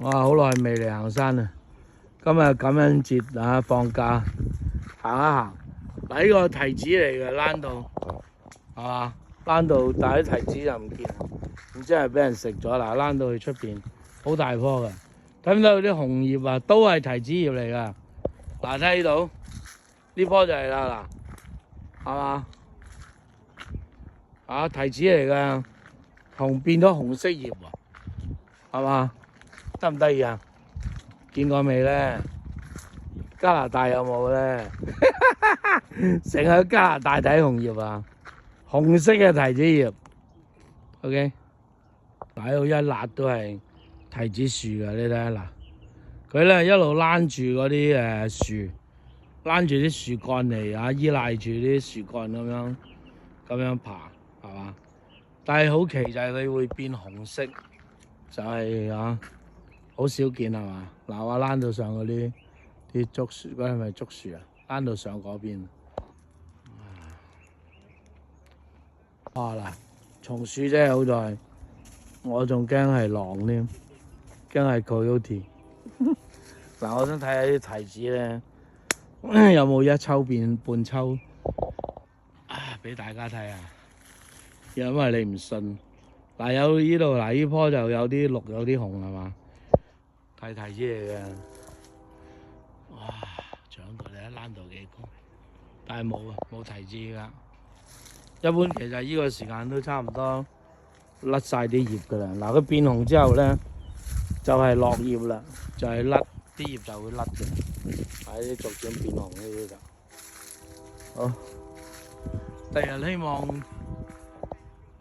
哇！好耐未嚟行山啦，今日感恩節啊，放假行一行。嗱，呢個提子嚟嘅，躝到係嘛？躝到，但係啲提子就唔見啦，唔知係俾人食咗啦。躝到去出邊，好大棵㗎。睇唔睇到啲紅葉啊？都係提子葉嚟㗎。嗱，睇呢度呢棵就係啦，嗱，係嘛？啊，提子嚟㗎，變咗紅色葉啊，係嘛？得唔得意啊？見過未咧？加拿大有冇咧？成日去加拿大睇紅葉啊，紅色嘅提子葉。OK， 喺度一辣都係提子樹㗎，你睇下嗱，佢咧一路躝住嗰啲樹，躝住啲樹幹嚟啊，依賴住啲樹幹咁樣爬，係嘛？但係好奇就係佢會變紅色，就係啊，好少見係嘛？嗱，我躝到上嗰啲竹樹，嗰係咪竹樹啊？躝到上嗰邊。哇嗱，松鼠啫，好在我仲驚係狼添，驚係 coyote。嗱，我想睇下啲提子咧，有冇一抽變半抽啊？俾大家睇下，因為你唔信。嗱，有呢度嗱，呢棵就有啲綠，有啲紅係嘛？提子嚟嘅，哇！長到你一躝到幾高，但係冇啊，冇提子㗎。一般其實呢個時間都差唔多甩晒啲葉㗎啦。嗱，佢變紅之後咧，就係落葉啦，就係甩啲葉就會甩嘅。睇啲逐漸變紅呢啲就好。第日希望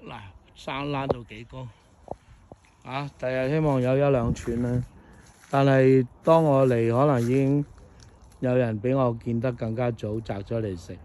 嗱山躝到幾高啊？第日希望有1-2寸啦。但係當我嚟，可能已經有人比我見得更加早摘咗嚟食。